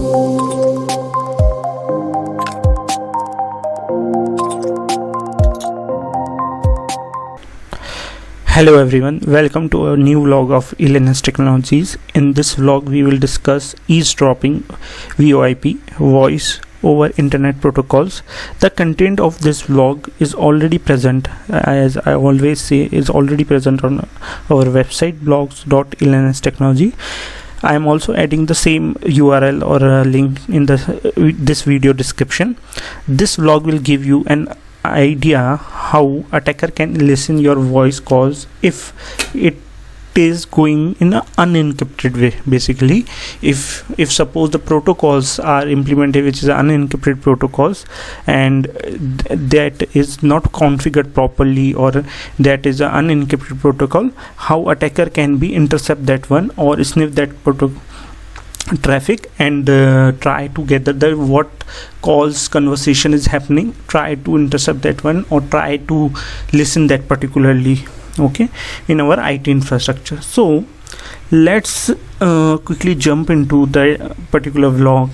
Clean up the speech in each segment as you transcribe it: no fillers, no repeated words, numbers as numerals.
Hello everyone, welcome to a new vlog of ELNS Technologies. In this vlog we will discuss eavesdropping VoIP, voice over internet protocols. The content of this vlog is already present, as I always say, is already present on our website blogs.elns technology. I am also adding the same URL or a link in this video description. This vlog will give you an idea how attacker can listen your voice calls if it is going in an unencrypted way. Basically, if suppose the protocols are implemented which is unencrypted protocols and that is not configured properly, or that is an unencrypted protocol, how attacker can be intercept that one or sniff that traffic and try to gather the what calls conversation is happening, try to intercept that one or try to listen that particularly, okay, in our IT infrastructure. So let's quickly jump into the particular vlog.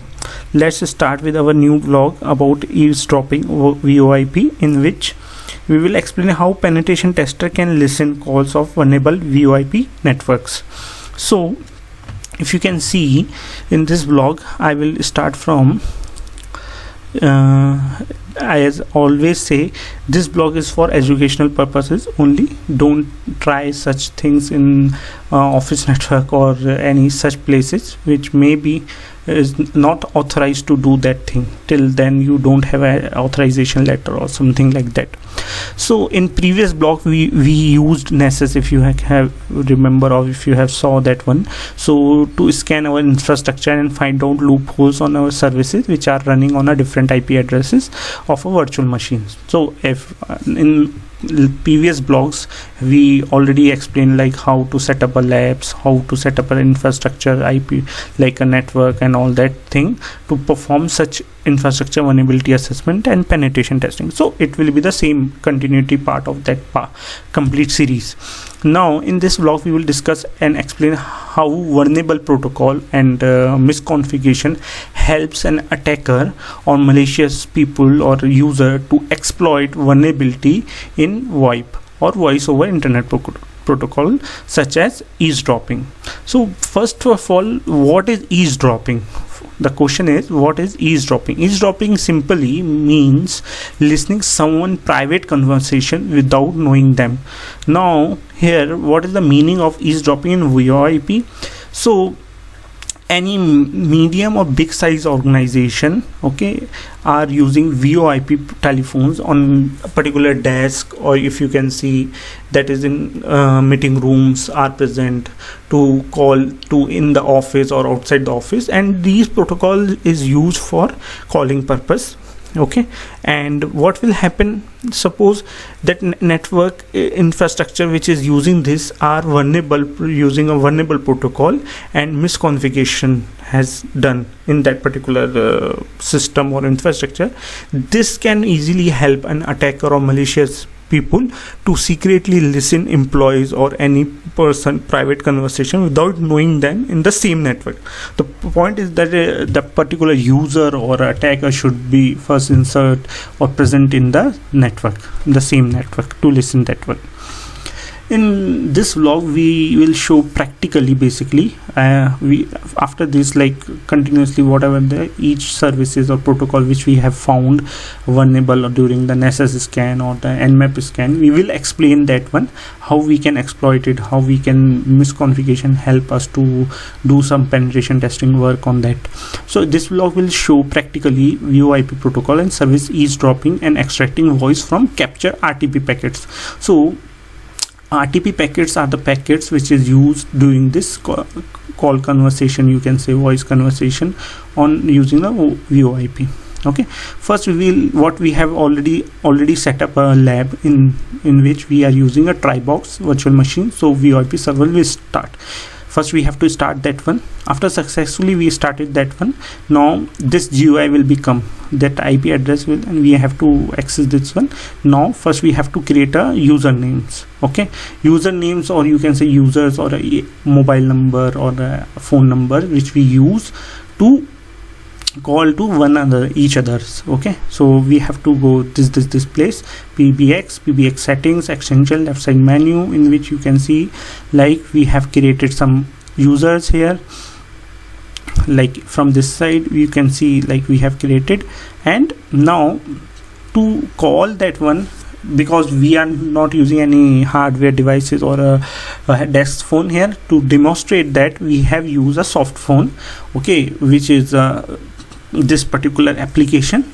Let's start with our new vlog about eavesdropping VoIP, in which we will explain how penetration tester can listen calls of vulnerable VoIP networks. So if you can see in this vlog, I will start from as always say, this blog is for educational purposes only. Don't try such things in office network or any such places which maybe is not authorized to do that thing. Till then you don't have an authorization letter or something like that. So in previous blog we used Nessus, if you have remember, or if you have saw that one, so to scan our infrastructure and find out loopholes on our services which are running on a different IP addresses of a virtual machines. So if in previous blogs we already explained like how to set up a labs, how to set up an infrastructure IP like a network and all that thing to perform such infrastructure vulnerability assessment and penetration testing. So it will be the same continuity part of that complete series. Now in this vlog we will discuss and explain how vulnerable protocol and misconfiguration helps an attacker or malicious people or user to exploit vulnerability in VoIP or voice over internet protocol such as eavesdropping. So first of all, what is eavesdropping? The question is, what is eavesdropping? Eavesdropping simply means listening someone private conversation without knowing them. Now here, what is the meaning of eavesdropping in VoIP? So any medium or big size organization, okay, are using VoIP telephones on a particular desk, or if you can see that is in meeting rooms are present to call to in the office or outside the office, and these protocol is used for calling purpose. Okay, and what will happen, suppose that network infrastructure which is using this are vulnerable, using a vulnerable protocol, and misconfiguration has done in that particular system or infrastructure. This can easily help an attacker or malicious people to secretly listen employees or any person private conversation without knowing them in the same network. The point is that the particular user or attacker should be first insert or present in the network, in the same network, to listen that one. In this vlog we will show practically, basically we after this, like continuously whatever the each services or protocol which we have found vulnerable during the Nessus scan or the Nmap scan, we will explain that one, how we can exploit it, how we can misconfiguration help us to do some penetration testing work on that. So this vlog will show practically VoIP protocol and service eavesdropping and extracting voice from capture RTP packets. So RTP packets are the packets which is used during this call conversation, you can say voice conversation, on using the VoIP. Okay, first we will, what we have already set up a lab in which we are using a Tribox virtual machine. So VoIP server will start. First we have to start that one. After successfully we started that one, now this GUI will become that IP address will, and we have to access this one. Now first we have to create a usernames. Okay, usernames, or you can say users, or a mobile number or a phone number which we use to call to one another each others. Okay, so we have to go this place, pbx settings, extension, left side menu, in which you can see like we have created some users here. Like from this side you can see like we have created, and now to call that one, because we are not using any hardware devices or a desk phone here, to demonstrate that we have used a soft phone, okay, which is this particular application.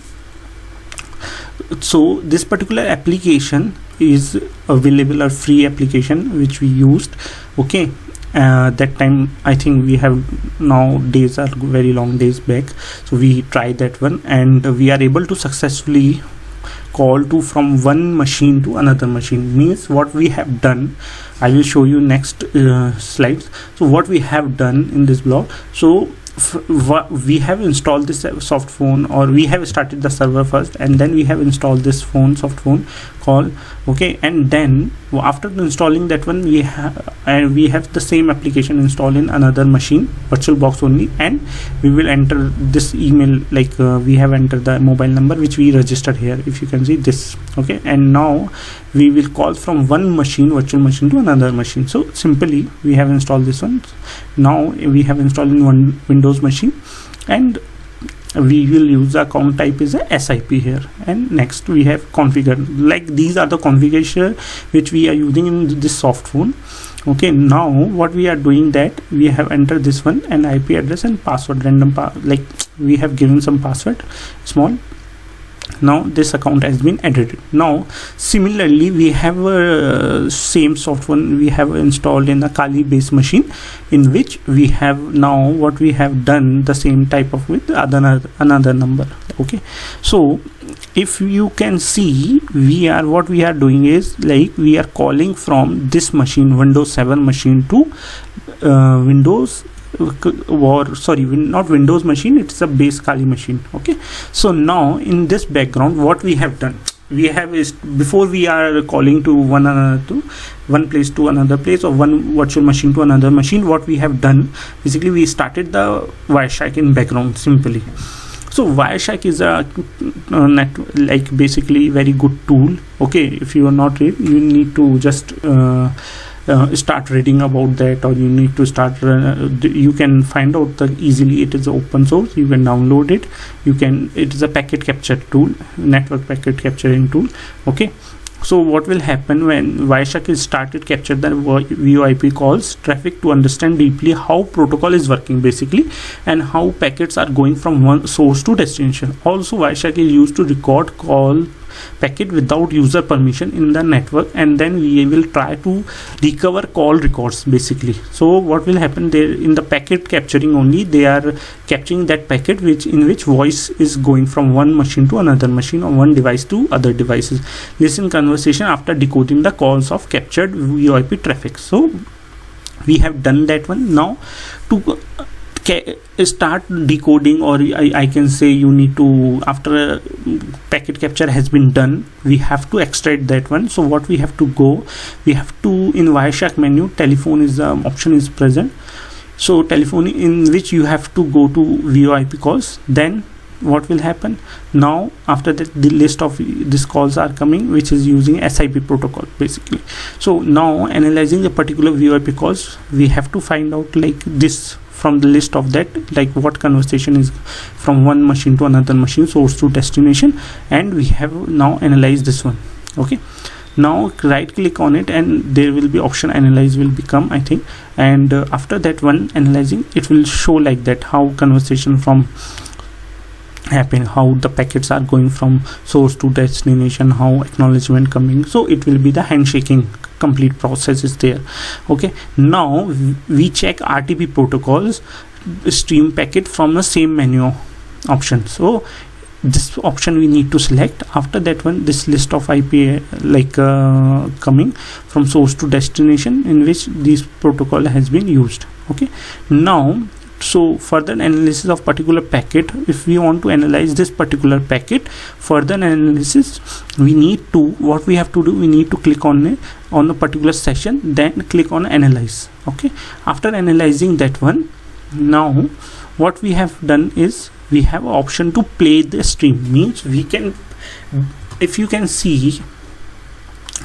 So this particular application is available, a free application which we used. Okay, that time I think we have, now days are very long days back, so we tried that one, and we are able to successfully call to from one machine to another machine. Means what we have done, I will show you next slides. So what we have done in this blog, so we have installed this soft phone, or we have started the server first, and then we have installed this soft phone call. Okay, and then after installing that one, we have the same application installed in another machine, VirtualBox only, and we will enter this email, like we have entered the mobile number which we registered here, if you can see this. Okay, and now we will call from one machine, virtual machine, to another machine. So simply we have installed this one. Now we have installed in one Windows machine, and we will use the account type is a SIP here, and next we have configured. Like these are the configuration which we are using in this soft phone. Okay, now what we are doing, that we have entered this one, and IP address and password, random like we have given some password small. Now this account has been edited. Now similarly we have same soft phone we have installed in a Kali based machine, in which we have now what we have done the same type of with another number. Okay, so if you can see, what we are doing is like we are calling from this machine, Windows 7 machine, to Windows, or sorry, not Windows machine, it's a base Kali machine. Okay, so now in this background what we have done, we have is, before we are calling to one place to another place, or one virtual machine to another machine, what we have done, basically we started the Wireshark in background simply. So Wireshark is a like basically very good tool. Okay, if you are not read, you need to just start reading about that, or you need to start you can find out that easily. It is open source, you can download it. It is a packet capture tool, network packet capturing tool. Okay, so what will happen when Wireshark is started capture the VoIP calls traffic to understand deeply how protocol is working basically, and how packets are going from one source to destination. Also Wireshark is used to record call packet without user permission in the network, and then we will try to recover call records basically. So what will happen there, in the packet capturing only, they are capturing that packet in which voice is going from one machine to another machine, or one device to other devices. Listen conversation after decoding the calls of captured VoIP traffic. So we have done that one. Now to start decoding, or I can say you need to, after packet capture has been done, we have to extract that one. So what we have to go, we have to, in Wireshark menu, telephone is the option is present. So telephone, in which you have to go to VoIP calls. Then what will happen, now after that the list of these calls are coming, which is using SIP protocol basically. So now analyzing the particular VoIP calls, we have to find out like this from the list of that, like what conversation is from one machine to another machine, source to destination, and we have now analyzed this one. Okay, now right click on it, and there will be option analyze will become, I think, and after that one analyzing, it will show like that how conversation from happen, how the packets are going from source to destination, how acknowledgement coming. So it will be the handshaking complete process is there. Okay, now we check RTP protocols stream packet from the same menu option. So this option we need to select. After that one, this list of IP like coming from source to destination, in which this protocol has been used. Okay, now so further analysis of particular packet, if we want to analyze this particular packet, further analysis, we need to, what we have to do, we need to click on a particular session, then click on analyze. Okay, after analyzing that one, now what we have done is we have option to play the stream. Means we can, if you can see,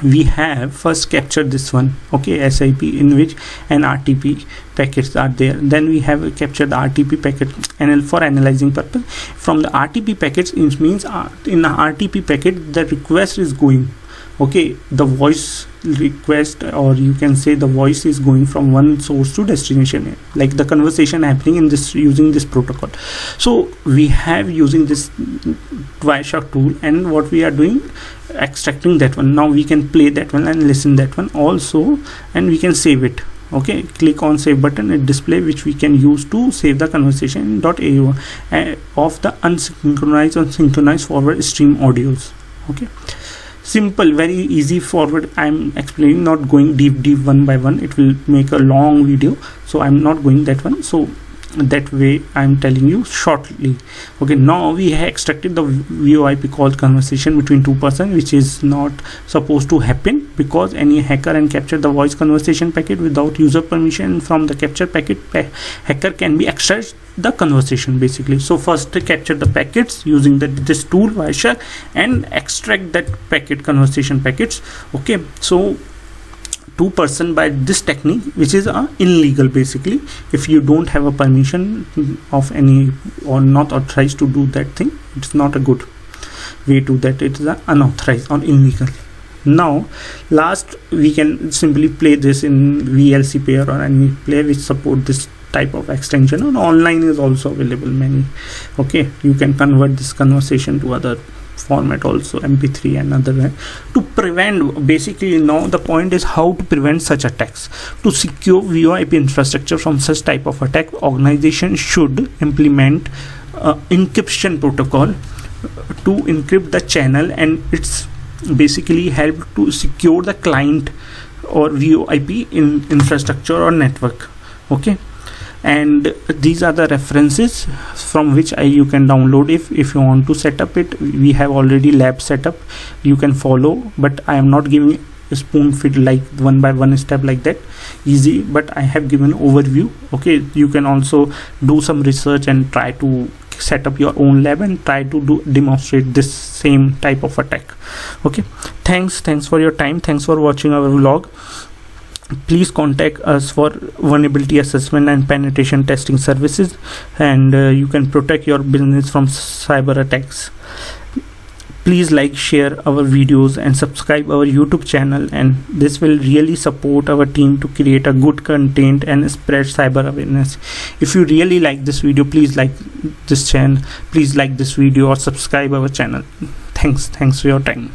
we have first captured this one, okay, SIP, in which an RTP packets are there. Then we have captured the RTP packet for analyzing purpose. From the RTP packets, it means in a RTP packet the request is going, okay, the voice request, or you can say the voice is going from one source to destination, like the conversation happening in this using this protocol. So we have using this Wireshark tool, and what we are doing, extracting that one. Now we can play that one and listen that one also, and we can save it. Okay, click on save button, it display, which we can use to save the conversation in .au of the unsynchronized or synchronized forward stream audios. Okay, simple, very easy forward. I'm explaining, not going deep one by one, it will make a long video, so I'm not going that one. So that way I'm telling you shortly. Okay, now we have extracted the VoIP call conversation between two persons, which is not supposed to happen, because any hacker can capture the voice conversation packet without user permission. From the capture packet, hacker can be extract the conversation basically. So first capture the packets using this tool Wireshark and extract that packet, conversation packets. Okay, so two person by this technique, which is illegal basically. If you don't have a permission of any or not authorized to do that thing, it's not a good way to that. It is unauthorized or illegal. Now last, we can simply play this in VLC player or any player which support this type of extension, and online is also available many. Okay, you can convert this conversation to other format also, MP3 and other, to prevent. Basically now the point is how to prevent such attacks. To secure VoIP infrastructure from such type of attack, organization should implement encryption protocol to encrypt the channel, and it's basically help to secure the client or VoIP in infrastructure or network. Okay, and these are the references from which you can download if you want to set up it. We have already lab set up, you can follow, but I am not giving a spoon feed like one by one step like that easy, but I have given overview. Okay, you can also do some research and try to set up your own lab and try to demonstrate this same type of attack. Okay, thanks for your time. Thanks for watching our vlog. Please contact us for vulnerability assessment and penetration testing services, and you can protect your business from cyber attacks. Please like, share our videos and subscribe our YouTube channel, and this will really support our team to create a good content and spread cyber awareness. If you really like this video, please like this channel, please like this video or subscribe our channel. Thanks for your time.